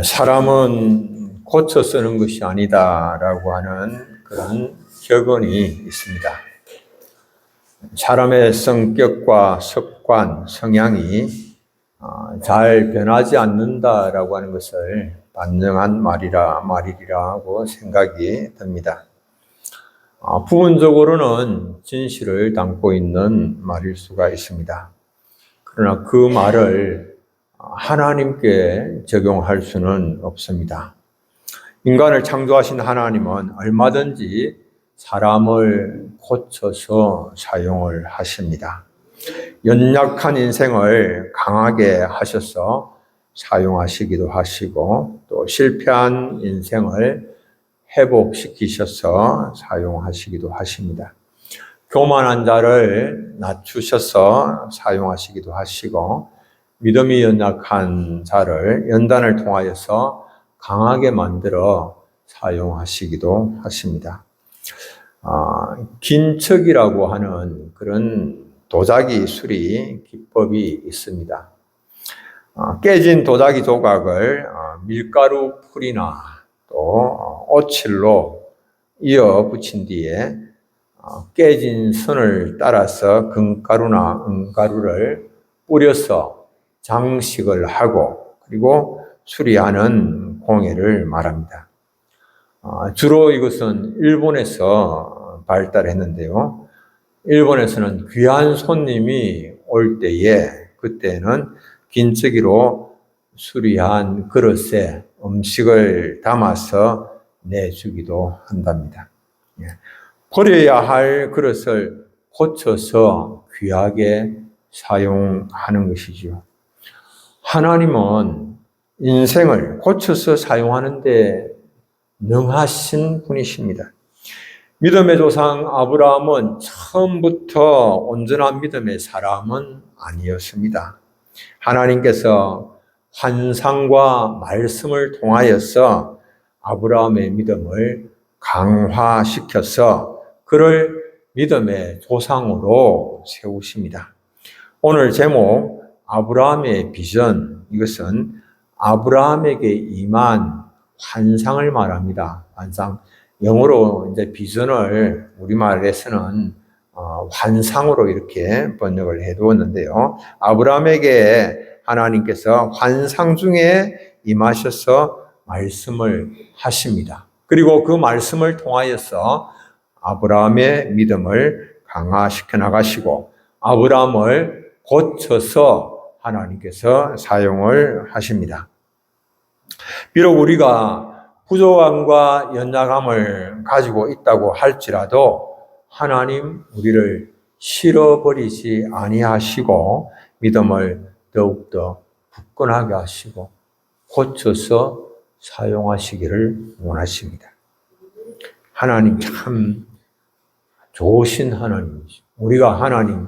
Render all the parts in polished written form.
사람은 고쳐 쓰는 것이 아니다라고 하는 그런 격언이 있습니다. 사람의 성격과 습관, 성향이 잘 변하지 않는다라고 하는 것을 반증한 말이라고 생각이 듭니다. 부분적으로는 진실을 담고 있는 말일 수가 있습니다. 그러나 그 말을 하나님께 적용할 수는 없습니다. 인간을 창조하신 하나님은 얼마든지 사람을 고쳐서 사용을 하십니다. 연약한 인생을 강하게 하셔서 사용하시기도 하시고 또 실패한 인생을 회복시키셔서 사용하시기도 하십니다. 교만한 자를 낮추셔서 사용하시기도 하시고 믿음이 연약한 자를 연단을 통하여서 강하게 만들어 사용하시기도 하십니다. 긴척이라고 하는 그런 도자기 수리 기법이 있습니다. 깨진 도자기 조각을 밀가루 풀이나 또 오칠로 이어 붙인 뒤에 깨진 선을 따라서 금가루나 은가루를 뿌려서 장식을 하고 그리고 수리하는 공예를 말합니다. 주로 이것은 일본에서 발달했는데요. 일본에서는 귀한 손님이 올 때에 그때는 긴척이로 수리한 그릇에 음식을 담아서 내주기도 한답니다. 버려야 할 그릇을 고쳐서 귀하게 사용하는 것이죠. 하나님은 인생을 고쳐서 사용하는데 능하신 분이십니다. 믿음의 조상 아브라함은 처음부터 온전한 믿음의 사람은 아니었습니다. 하나님께서 환상과 말씀을 통하여서 아브라함의 믿음을 강화시켜서 그를 믿음의 조상으로 세우십니다. 오늘 제목 아브라함의 비전, 이것은 아브라함에게 임한 환상을 말합니다. 환상. 영어로 이제 비전을 우리말에서는 환상으로 이렇게 번역을 해 두었는데요. 아브라함에게 하나님께서 환상 중에 임하셔서 말씀을 하십니다. 그리고 그 말씀을 통하여서 아브라함의 믿음을 강화시켜 나가시고 아브라함을 고쳐서 하나님께서 사용을 하십니다. 비록 우리가 부족함과 연약함을 가지고 있다고 할지라도 하나님 우리를 실어버리지 아니하시고 믿음을 더욱더 굳건하게 하시고 고쳐서 사용하시기를 원하십니다. 하나님 참 좋으신 하나님이죠. 우리가 하나님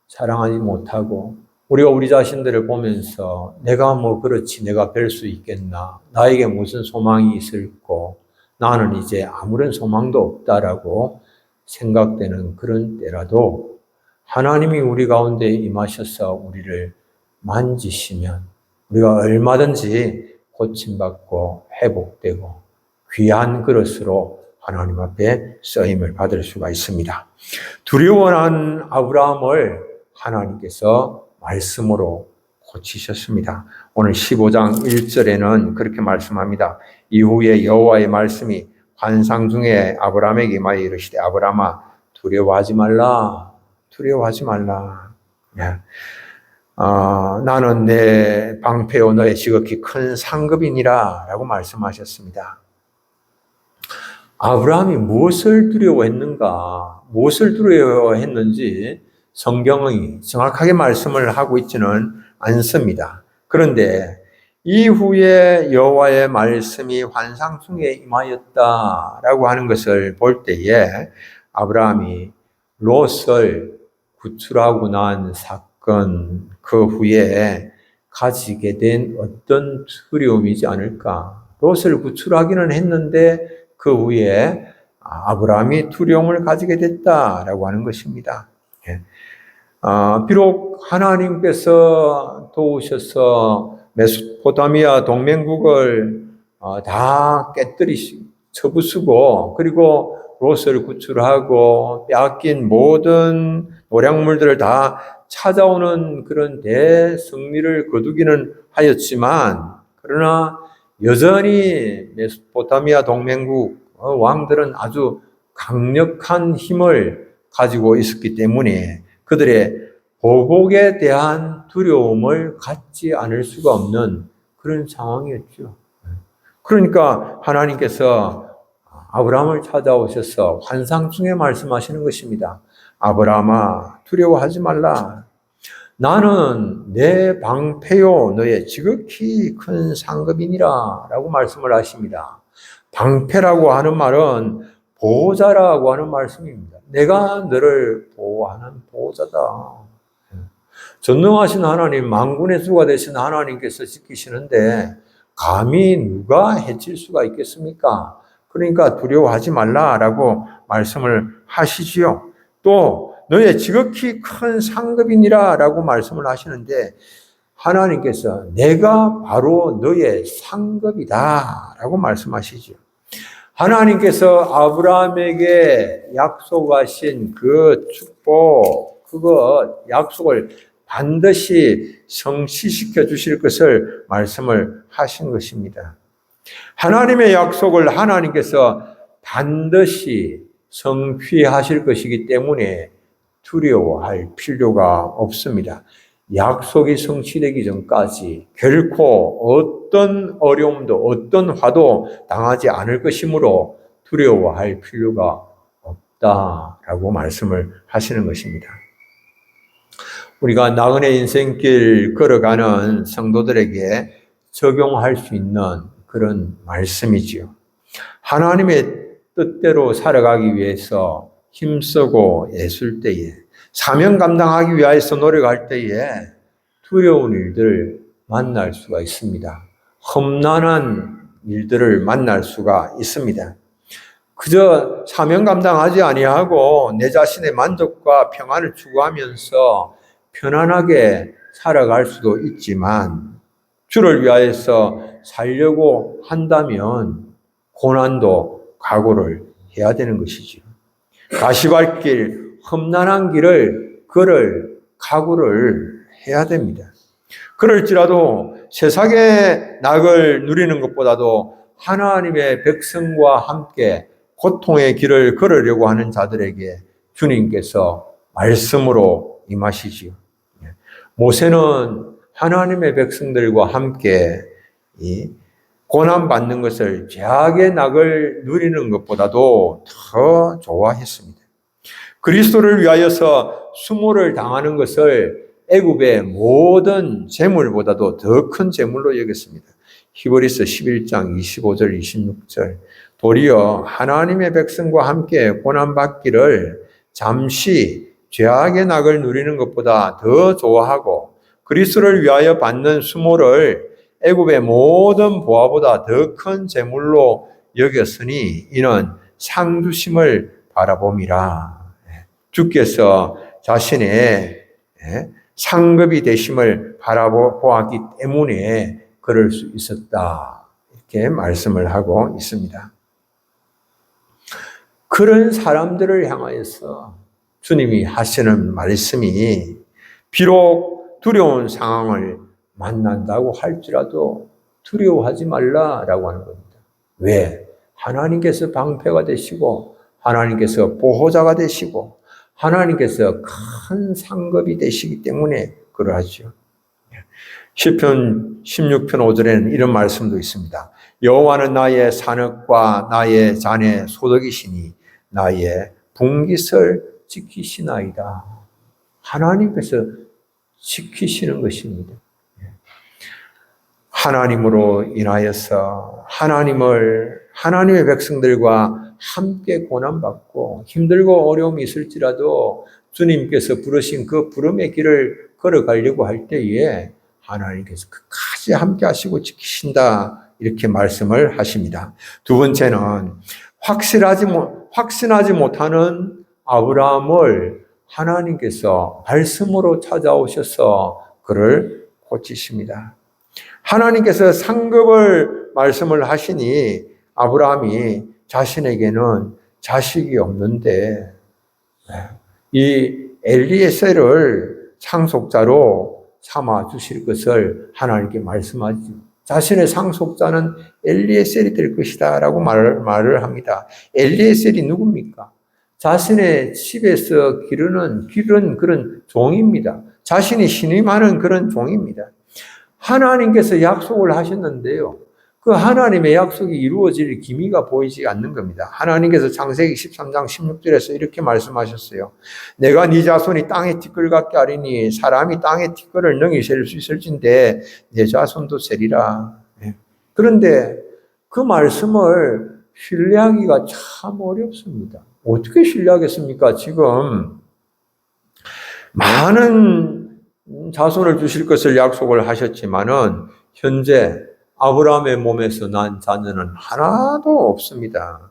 사랑하지 못하고 우리가 우리 자신들을 보면서 내가 뭐 그렇지 내가 뵐 수 있겠나 나에게 무슨 소망이 있을꼬 나는 이제 아무런 소망도 없다라고 생각되는 그런 때라도 하나님이 우리 가운데 임하셔서 우리를 만지시면 우리가 얼마든지 고침받고 회복되고 귀한 그릇으로 하나님 앞에 쓰임을 받을 수가 있습니다. 두려워한 아브라함을 하나님께서 말씀으로 고치셨습니다. 오늘 15장 1절에는 그렇게 말씀합니다. 이후에 여호와의 말씀이 환상 중에 아브라함에게 임하여 이르시되 아브라함아 두려워하지 말라. 두려워하지 말라. 나는 내 방패요 너의 지극히 큰 상급이니라 라고 말씀하셨습니다. 아브라함이 무엇을 두려워했는가? 무엇을 두려워했는지 성경이 정확하게 말씀을 하고 있지는 않습니다. 그런데 이후에 여호와의 말씀이 환상 중에 임하였다라고 하는 것을 볼 때에 아브라함이 롯을 구출하고 난 사건 그 후에 가지게 된 어떤 두려움이지 않을까. 롯을 구출하기는 했는데 그 후에 아브라함이 두려움을 가지게 됐다라고 하는 것입니다. 비록 하나님께서 도우셔서 메소포타미아 동맹국을 다 쳐부수고 그리고 롯을 구출하고 빼앗긴 모든 노략물들을 다 찾아오는 그런 대승리를 거두기는 하였지만 그러나 여전히 메소포타미아 동맹국 왕들은 아주 강력한 힘을 가지고 있었기 때문에 그들의 보복에 대한 두려움을 갖지 않을 수가 없는 그런 상황이었죠. 그러니까 하나님께서 아브라함을 찾아오셔서 환상 중에 말씀하시는 것입니다. 아브라함아, 두려워하지 말라. 나는 내 방패요 너의 지극히 큰 상급이니라 라고 말씀을 하십니다. 방패라고 하는 말은 보호자라고 하는 말씀입니다. 내가 너를 보호하는 보호자다. 전능하신 하나님, 만군의 주가 되신 하나님께서 지키시는데 감히 누가 해칠 수가 있겠습니까? 그러니까 두려워하지 말라라고 말씀을 하시지요. 또 너의 지극히 큰 상급이니라 라고 말씀을 하시는데 하나님께서 내가 바로 너의 상급이다 라고 말씀하시죠. 하나님께서 아브라함에게 약속하신 그 축복, 그거 약속을 반드시 성취시켜 주실 것을 말씀을 하신 것입니다. 하나님의 약속을 하나님께서 반드시 성취하실 것이기 때문에 두려워할 필요가 없습니다. 약속이 성취되기 전까지 결코 어떤 어려움도 어떤 화도 당하지 않을 것이므로 두려워할 필요가 없다라고 말씀을 하시는 것입니다. 우리가 나그네 인생길 걸어가는 성도들에게 적용할 수 있는 그런 말씀이지요. 하나님의 뜻대로 살아가기 위해서 힘쓰고 애쓸 때에, 사명 감당하기 위해서 노력할 때에 두려운 일들을 만날 수가 있습니다. 험난한 일들을 만날 수가 있습니다. 그저 사명 감당하지 아니하고 내 자신의 만족과 평안을 추구하면서 편안하게 살아갈 수도 있지만 주를 위하여서 살려고 한다면 고난도 각오를 해야 되는 것이죠. 가시밭길, 험난한 길을 걸을 각오를 해야 됩니다. 그럴지라도 세상의 낙을 누리는 것보다도 하나님의 백성과 함께 고통의 길을 걸으려고 하는 자들에게 주님께서 말씀으로 임하시지요. 모세는 하나님의 백성들과 함께 이 고난받는 것을 죄악의 낙을 누리는 것보다도 더 좋아했습니다. 그리스도를 위하여서 수모를 당하는 것을 애굽의 모든 재물보다도 더 큰 재물로 여겼습니다. 히브리서 11장 25절 26절 도리어 하나님의 백성과 함께 고난받기를 잠시 죄악의 낙을 누리는 것보다 더 좋아하고 그리스도를 위하여 받는 수모를 애굽의 모든 보화보다 더 큰 재물로 여겼으니 이는 상주심을 바라봄이라. 주께서 자신의 상급이 되심을 바라보았기 때문에 그럴 수 있었다. 이렇게 말씀을 하고 있습니다. 그런 사람들을 향하여서 주님이 하시는 말씀이 비록 두려운 상황을 만난다고 할지라도 두려워하지 말라라고 하는 겁니다. 왜? 하나님께서 방패가 되시고 하나님께서 보호자가 되시고 하나님께서 큰 상급이 되시기 때문에 그러하죠. 시편 16편 5절에는 이런 말씀도 있습니다. 여호와는 나의 산업과 나의 잔의 소득이시니 나의 분깃을 지키시나이다. 하나님께서 지키시는 것입니다. 하나님으로 인하여서 하나님의 백성들과 함께 고난받고 힘들고 어려움이 있을지라도 주님께서 부르신 그 부름의 길을 걸어가려고 할 때에 하나님께서 끝까지 함께 하시고 지키신다. 이렇게 말씀을 하십니다. 두 번째는 확신하지 못하는 아브라함을 하나님께서 말씀으로 찾아오셔서 그를 고치십니다. 하나님께서 상급을 말씀을 하시니 아브라함이 자신에게는 자식이 없는데 이 엘리에셀을 상속자로 삼아 주실 것을 하나님께 말씀하죠. 자신의 상속자는 엘리에셀이 될 것이다 라고 말을 합니다. 엘리에셀이 누굽니까? 자신의 집에서 기르는 그런 종입니다. 자신이 신임하는 그런 종입니다. 하나님께서 약속을 하셨는데요. 그 하나님의 약속이 이루어질 기미가 보이지 않는 겁니다. 하나님께서 창세기 13장 16절에서 이렇게 말씀하셨어요. 내가 네 자손이 땅의 티끌 같게 하리니 사람이 땅의 티끌을 능히 셀 수 있을진데 내 자손도 세리라. 그런데 그 말씀을 신뢰하기가 참 어렵습니다. 어떻게 신뢰하겠습니까? 지금 많은 자손을 주실 것을 약속을 하셨지만은 현재 아브라함의 몸에서 난 자녀는 하나도 없습니다.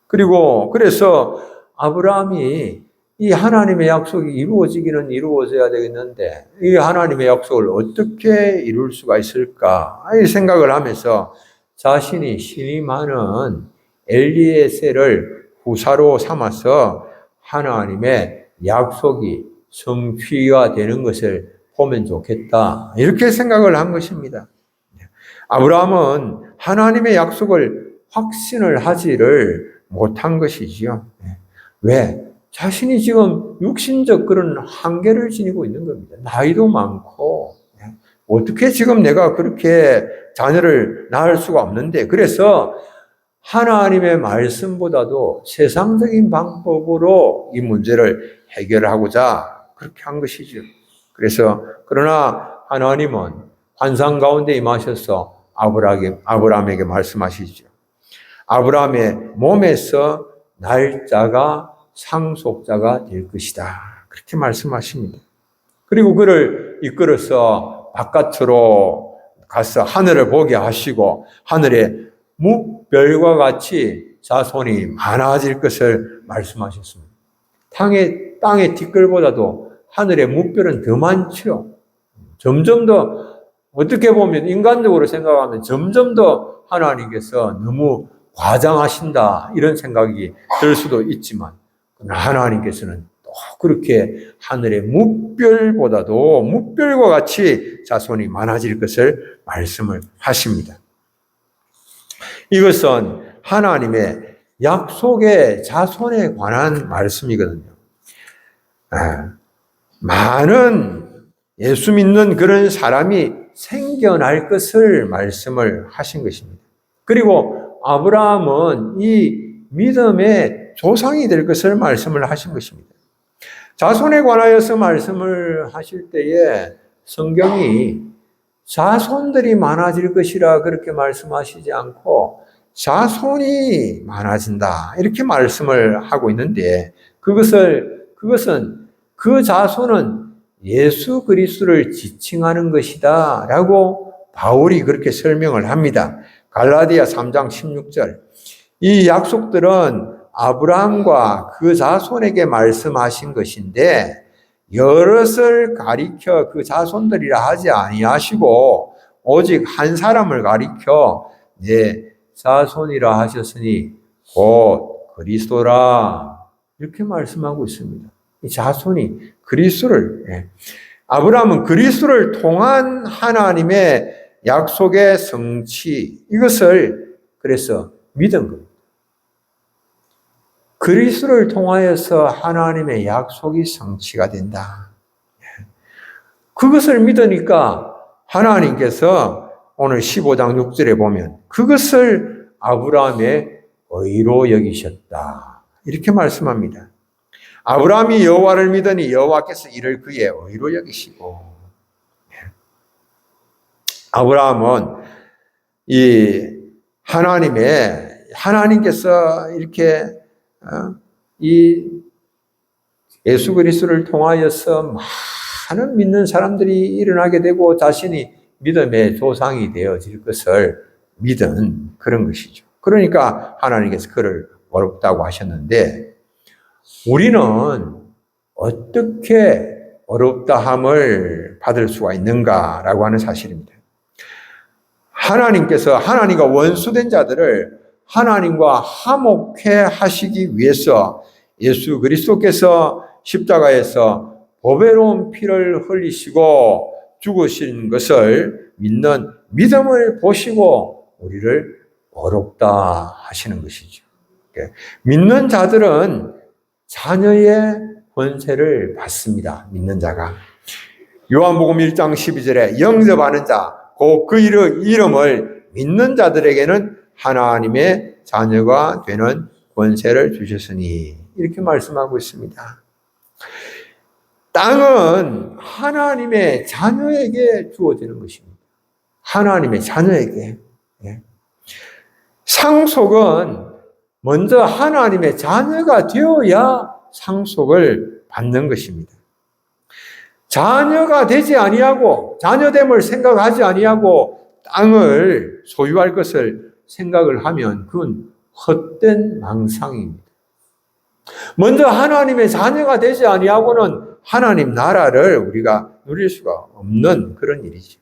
그래서 아브라함이 이 하나님의 약속이 이루어지기는 이루어져야 되겠는데 이 하나님의 약속을 어떻게 이룰 수가 있을까? 이 생각을 하면서 자신이 신임하는 엘리에셀을 후사로 삼아서 하나님의 약속이 성취가 되는 것을 보면 좋겠다. 이렇게 생각을 한 것입니다. 아브라함은 하나님의 약속을 확신을 하지를 못한 것이지요. 왜? 자신이 지금 육신적 그런 한계를 지니고 있는 겁니다. 나이도 많고 어떻게 지금 내가 그렇게 자녀를 낳을 수가 없는데 그래서 하나님의 말씀보다도 세상적인 방법으로 이 문제를 해결하고자 그렇게 한 것이죠. 그러나 하나님은 환상 가운데 임하셔서 아브라함에게 말씀하시죠. 아브라함의 몸에서 날짜가 상속자가 될 것이다. 그렇게 말씀하십니다. 그리고 그를 이끌어서 바깥으로 가서 하늘을 보게 하시고 하늘에 묵별과 같이 자손이 많아질 것을 말씀하셨습니다. 땅의 티끌보다도 하늘의 묵별은 더 많죠. 점점 더 어떻게 보면 인간적으로 생각하면 점점 더 하나님께서 너무 과장하신다 이런 생각이 들 수도 있지만 하나님께서는 또 그렇게 하늘의 묵별보다도 묵별과 같이 자손이 많아질 것을 말씀을 하십니다. 이것은 하나님의 약속의 자손에 관한 말씀이거든요. 많은 예수 믿는 그런 사람이 생겨날 것을 말씀을 하신 것입니다. 그리고 아브라함은 이 믿음의 조상이 될 것을 말씀을 하신 것입니다. 자손에 관하여서 말씀을 하실 때에 성경이 자손들이 많아질 것이라 그렇게 말씀하시지 않고 자손이 많아진다 이렇게 말씀을 하고 있는데 그것은 그 자손은 예수 그리스도를 지칭하는 것이다 라고 바울이 그렇게 설명을 합니다. 갈라디아 3장 16절 이 약속들은 아브라함과 그 자손에게 말씀하신 것인데 여럿을 가리켜 그 자손들이라 하지 아니하시고 오직 한 사람을 가리켜 내 자손이라 하셨으니 곧 그리스도라 이렇게 말씀하고 있습니다. 이 자손이 그리스도를 아브라함은 그리스도를 통한 하나님의 약속의 성취 이것을 그래서 믿은 겁니다. 그리스도를 통하여서 하나님의 약속이 성취가 된다. 그것을 믿으니까 하나님께서 오늘 15장 6절에 보면 그것을 아브라함의 의로 여기셨다. 이렇게 말씀합니다. 아브라함이 여호와를 믿으니 여호와께서 이를 그의 의로 여기시고 아브라함은 이 하나님께서 이렇게 이 예수 그리스도를 통하여서 많은 믿는 사람들이 일어나게 되고 자신이 믿음의 조상이 되어질 것을 믿은 그런 것이죠. 그러니까 하나님께서 그를 어렵다고 하셨는데 우리는 어떻게 어렵다함을 받을 수가 있는가라고 하는 사실입니다. 하나님께서 하나님과 원수된 자들을 하나님과 화목해 하시기 위해서 예수 그리스도께서 십자가에서 보배로운 피를 흘리시고 죽으신 것을 믿는 믿음을 보시고 우리를 어렵다 하시는 것이죠. 믿는 자들은 자녀의 권세를 받습니다. 믿는 자가. 요한복음 1장 12절에 영접하는 자, 곧 그 이름을 믿는 자들에게는 하나님의 자녀가 되는 권세를 주셨으니 이렇게 말씀하고 있습니다. 땅은 하나님의 자녀에게 주어지는 것입니다. 하나님의 자녀에게. 상속은 먼저 하나님의 자녀가 되어야 상속을 받는 것입니다. 자녀가 되지 아니하고 자녀됨을 생각하지 아니하고 땅을 소유할 것을 생각을 하면 그건 헛된 망상입니다. 먼저 하나님의 자녀가 되지 아니하고는 하나님 나라를 우리가 누릴 수가 없는 그런 일이죠.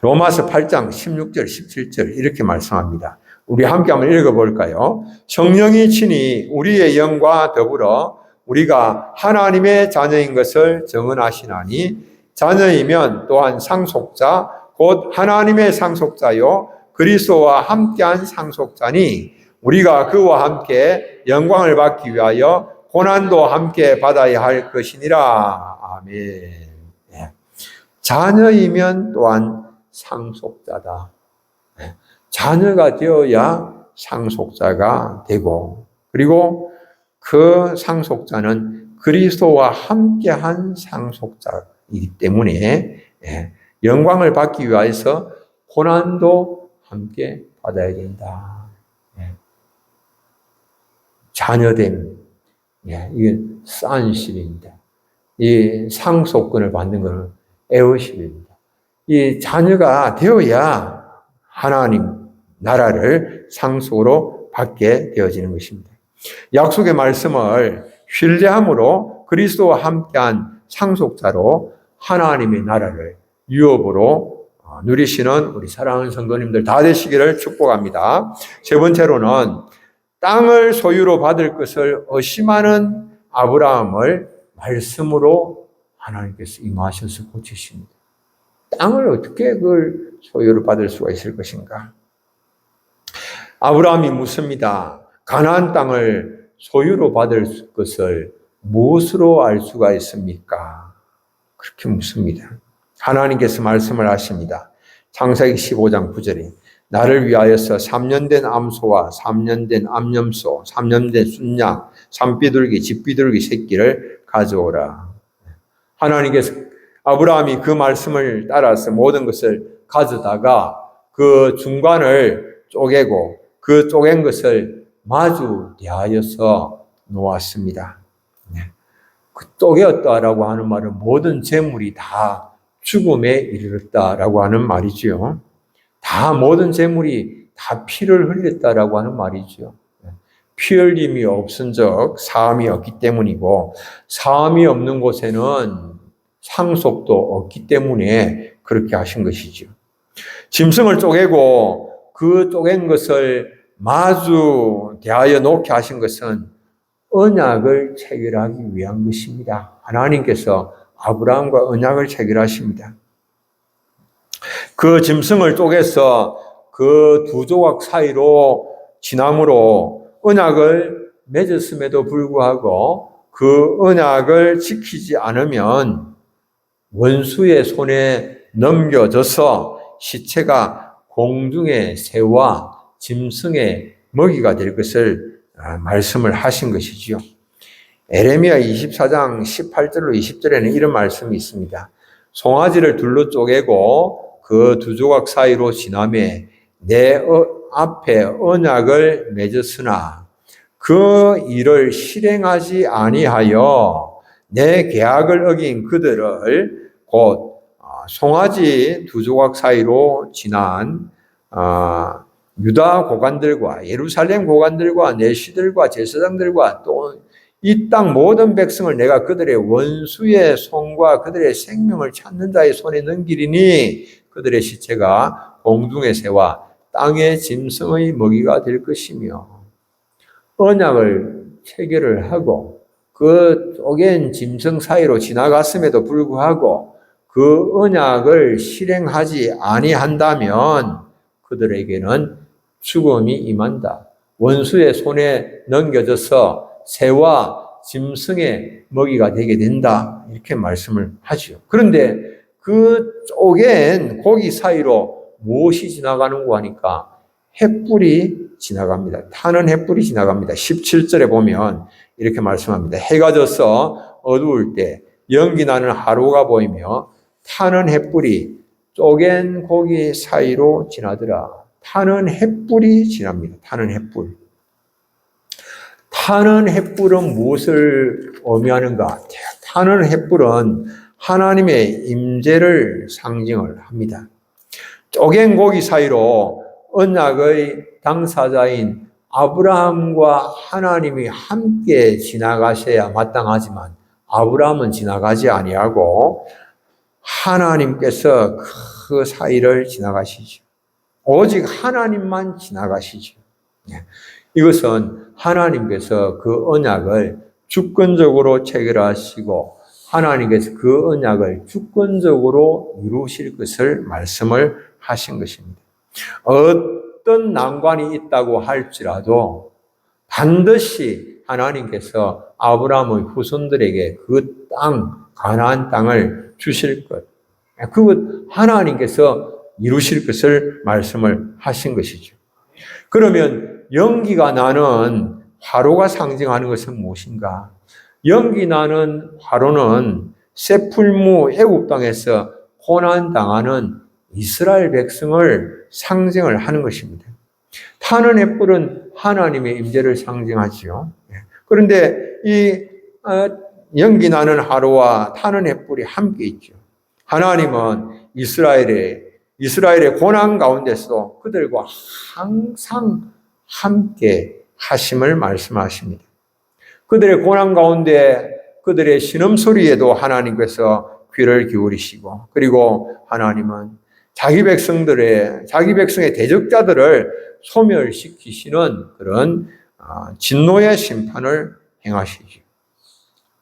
로마서 8장 16절 17절 이렇게 말씀합니다. 우리 함께 한번 읽어볼까요? 성령이 친히 우리의 영과 더불어 우리가 하나님의 자녀인 것을 증언하시나니 자녀이면 또한 상속자 곧 하나님의 상속자요 그리스도와 함께한 상속자니 우리가 그와 함께 영광을 받기 위하여 고난도 함께 받아야 할 것이니라. 아멘. 자녀이면 또한 상속자다. 자녀가 되어야 상속자가 되고 그리고 그 상속자는 그리스도와 함께한 상속자이기 때문에 영광을 받기 위해서 고난도 함께 받아야 된다. 자녀됨, 이게 산십입니다. 이 상속권을 받는 것은 에어십입니다. 이 자녀가 되어야 하나님 나라를 상속으로 받게 되어지는 것입니다. 약속의 말씀을 신뢰함으로 그리스도와 함께한 상속자로 하나님의 나라를 유업으로 누리시는 우리 사랑하는 성도님들 다 되시기를 축복합니다. 세 번째로는 땅을 소유로 받을 것을 의심하는 아브라함을 말씀으로 하나님께서 임하셔서 고치십니다. 땅을 어떻게 그걸 소유로 받을 수가 있을 것인가? 아브라함이 묻습니다. 가나안 땅을 소유로 받을 것을 무엇으로 알 수가 있습니까? 그렇게 묻습니다. 하나님께서 말씀을 하십니다. 창세기 15장 9절에 나를 위하여서 3년 된 암소와 3년 된 암염소, 3년 된 순양, 산비둘기, 집비둘기 새끼를 가져오라. 하나님께서 아브라함이 그 말씀을 따라서 모든 것을 가져다가 그 중간을 쪼개고 그 쪼갠 것을 마주 대하여서 놓았습니다. 그 쪼개었다라고 하는 말은 모든 재물이 다 죽음에 이르렀다라고 하는 말이지요. 다 모든 재물이 다 피를 흘렸다라고 하는 말이지요. 피 흘림이 없은즉 사함이 없기 때문이고 사함이 없는 곳에는 상속도 없기 때문에 그렇게 하신 것이죠. 짐승을 쪼개고 그 쪼갠 것을 마주 대하여 놓게 하신 것은 언약을 체결하기 위한 것입니다. 하나님께서 아브라함과 언약을 체결하십니다. 그 짐승을 쪼개서 그 두 조각 사이로 지남으로 언약을 맺었음에도 불구하고 그 언약을 지키지 않으면 원수의 손에 넘겨져서 시체가 공중의 새와 짐승의 먹이가 될 것을 말씀을 하신 것이지요. 에레미야 24장 18절로 20절에는 이런 말씀이 있습니다. 송아지를 둘로 쪼개고 그 두 조각 사이로 지나매 내 앞에 언약을 맺었으나 그 일을 실행하지 아니하여 내 계약을 어긴 그들을 곧 송아지 두 조각 사이로 지난 유다 고관들과 예루살렘 고관들과 내시들과 제사장들과 또 이 땅 모든 백성을 내가 그들의 원수의 손과 그들의 생명을 찾는 자의 손에 넘기리니 그들의 시체가 공중의 새와 땅의 짐승의 먹이가 될 것이며 언약을 체결을 하고 그 쪼갠 짐승 사이로 지나갔음에도 불구하고 그 언약을 실행하지 아니한다면 그들에게는 죽음이 임한다. 원수의 손에 넘겨져서 새와 짐승의 먹이가 되게 된다. 이렇게 말씀을 하죠. 그런데 그 쪼갠 고기 사이로 무엇이 지나가는고 하니까 햇불이 지나갑니다. 타는 햇불이 지나갑니다. 17절에 보면 이렇게 말씀합니다. 해가 져서 어두울 때 연기 나는 하루가 보이며 타는 햇불이 쪼갠 고기 사이로 지나더라. 타는 햇불이 지납니다. 타는 햇불. 타는 햇불은 무엇을 의미하는가? 타는 햇불은 하나님의 임재를 상징을 합니다. 쪼갠 고기 사이로 언약의 당사자인 아브라함과 하나님이 함께 지나가셔야 마땅하지만 아브라함은 지나가지 아니하고 하나님께서 그 사이를 지나가시죠. 오직 하나님만 지나가시죠. 이것은 하나님께서 그 언약을 주권적으로 체결하시고 하나님께서 그 언약을 주권적으로 이루실 것을 말씀을 하신 것입니다. 어떤 난관이 있다고 할지라도 반드시 하나님께서 아브라함의 후손들에게 그 땅, 가나안 땅을 주실 것. 그것 하나님께서 이루실 것을 말씀을 하신 것이죠. 그러면 연기가 나는 화로가 상징하는 것은 무엇인가? 연기 나는 화로는 세풀무 애굽 땅에서 고난 당하는 이스라엘 백성을 상징을 하는 것입니다. 타는 햇불은 하나님의 임재를 상징하지요. 그런데 이 연기 나는 하루와 타는 햇불이 함께 있죠. 하나님은 이스라엘의 고난 가운데서도 그들과 항상 함께 하심을 말씀하십니다. 그들의 고난 가운데 그들의 신음소리에도 하나님께서 귀를 기울이시고 그리고 하나님은 자기 백성의 대적자들을 소멸시키시는 그런 진노의 심판을 행하시죠.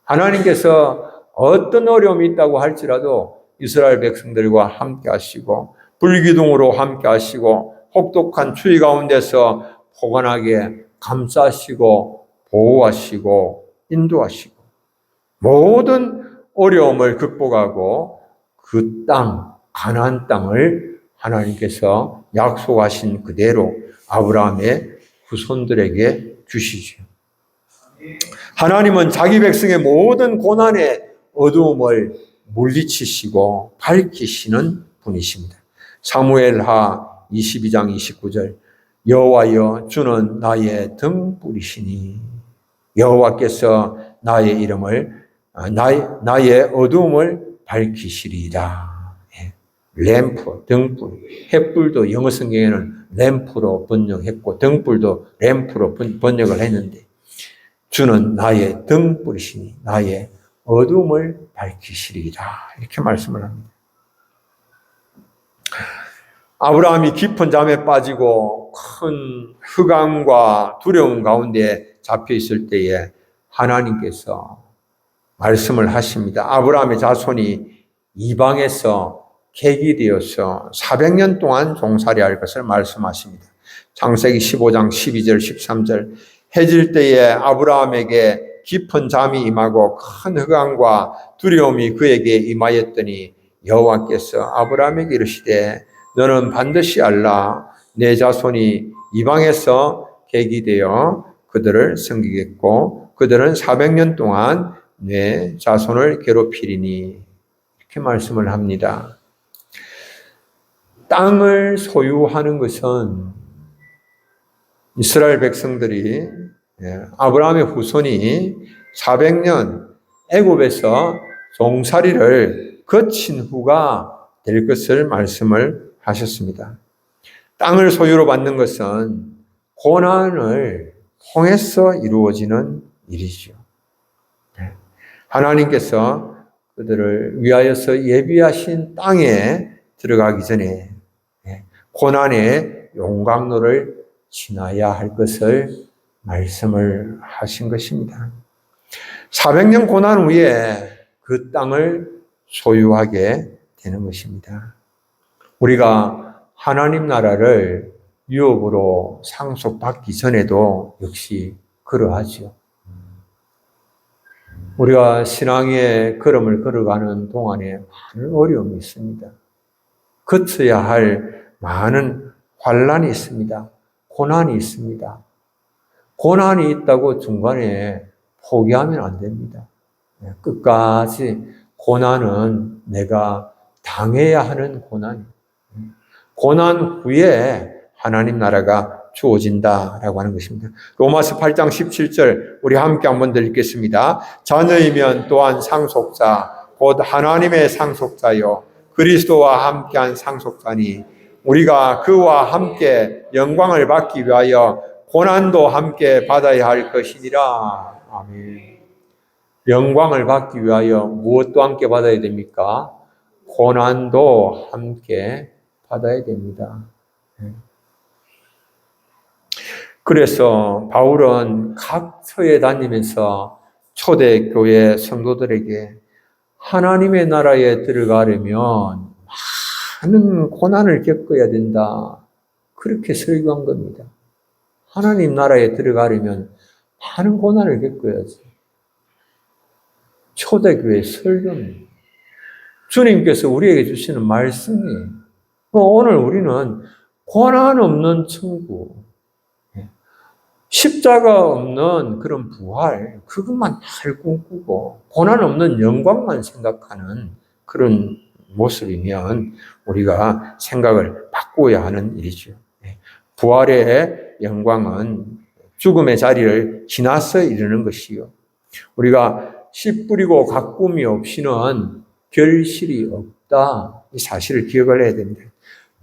하나님께서 어떤 어려움이 있다고 할지라도 이스라엘 백성들과 함께 하시고 불기둥으로 함께 하시고 혹독한 추위 가운데서 포근하게 감싸시고 보호하시고 인도하시고 모든 어려움을 극복하고 그 땅, 가나안 땅을 하나님께서 약속하신 그대로 아브라함의 후손들에게 주시죠. 하나님은 자기 백성의 모든 고난의 어두움을 물리치시고 밝히시는 분이십니다. 사무엘하 22장 29절 여호와여 주는 나의 등불이시니 여호와께서 나의 이름을 나의 어두움을 밝히시리이다. 램프, 등불, 햇불도 영어 성경에는 램프로 번역했고 등불도 램프로 번역을 했는데 주는 나의 등불이시니 나의 어둠을 밝히시리이다. 이렇게 말씀을 합니다. 아브라함이 깊은 잠에 빠지고 큰 흑암과 두려움 가운데 잡혀 있을 때에 하나님께서 말씀을 하십니다. 아브라함의 자손이 이방에서 객이 되어서 400년 동안 종살이할 것을 말씀하십니다. 창세기 15장 12절 13절 해질 때에 아브라함에게 깊은 잠이 임하고 큰 흑암과 두려움이 그에게 임하였더니 여호와께서 아브라함에게 이르시되 너는 반드시 알라 내 자손이 이방에서 객이 되어 그들을 섬기겠고 그들은 400년 동안 내 자손을 괴롭히리니 이렇게 말씀을 합니다. 땅을 소유하는 것은 이스라엘 백성들이 아브라함의 후손이 400년 애굽에서 종살이를 거친 후가 될 것을 말씀을 하셨습니다. 땅을 소유로 받는 것은 고난을 통해서 이루어지는 일이죠. 하나님께서 그들을 위하여서 예비하신 땅에 들어가기 전에 고난의 용광로를 지나야 할 것을 말씀을 하신 것입니다. 400년 고난 후에 그 땅을 소유하게 되는 것입니다. 우리가 하나님 나라를 유업으로 상속받기 전에도 역시 그러하죠. 우리가 신앙의 걸음을 걸어가는 동안에 많은 어려움이 있습니다. 거쳐야 할 많은 환난이 있습니다. 고난이 있습니다. 고난이 있다고 중간에 포기하면 안 됩니다. 끝까지 고난은 내가 당해야 하는 고난. 고난 후에 하나님 나라가 주어진다라고 하는 것입니다. 로마서 8장 17절 우리 함께 한번 읽겠습니다. 자녀이면 또한 상속자 곧 하나님의 상속자요 그리스도와 함께한 상속자니 우리가 그와 함께 영광을 받기 위하여 고난도 함께 받아야 할 것이니라. 아멘. 영광을 받기 위하여 무엇도 함께 받아야 됩니까? 고난도 함께 받아야 됩니다. 그래서 바울은 각 처에 다니면서 초대교회 성도들에게 하나님의 나라에 들어가려면 많은 고난을 겪어야 된다. 그렇게 설교한 겁니다. 하나님 나라에 들어가려면 많은 고난을 겪어야지. 초대교회 설교입니다. 주님께서 우리에게 주시는 말씀이 오늘 우리는 고난 없는 천국, 십자가 없는 그런 부활, 그것만 잘 꿈꾸고 고난 없는 영광만 생각하는 그런 모습이면 우리가 생각을 바꿔야 하는 일이죠. 부활의 영광은 죽음의 자리를 지나서 이르는 것이요. 우리가 씨 뿌리고 가꿈이 없이는 결실이 없다. 이 사실을 기억을 해야 됩니다.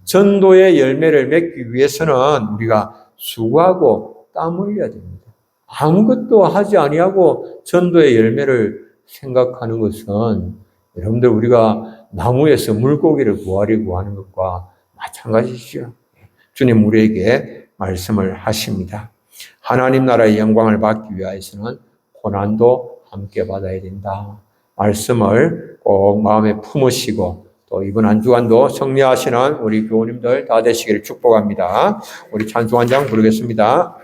전도의 열매를 맺기 위해서는 우리가 수고하고 땀 흘려야 됩니다. 아무것도 하지 아니하고 전도의 열매를 생각하는 것은 여러분들 우리가 나무에서 물고기를 구하려고 하는 것과 마찬가지죠. 주님 우리에게 말씀을 하십니다. 하나님 나라의 영광을 받기 위해서는 고난도 함께 받아야 된다. 말씀을 꼭 마음에 품으시고 또 이번 한 주간도 승리하시는 우리 교우님들 다 되시기를 축복합니다. 우리 찬송 한 장 부르겠습니다.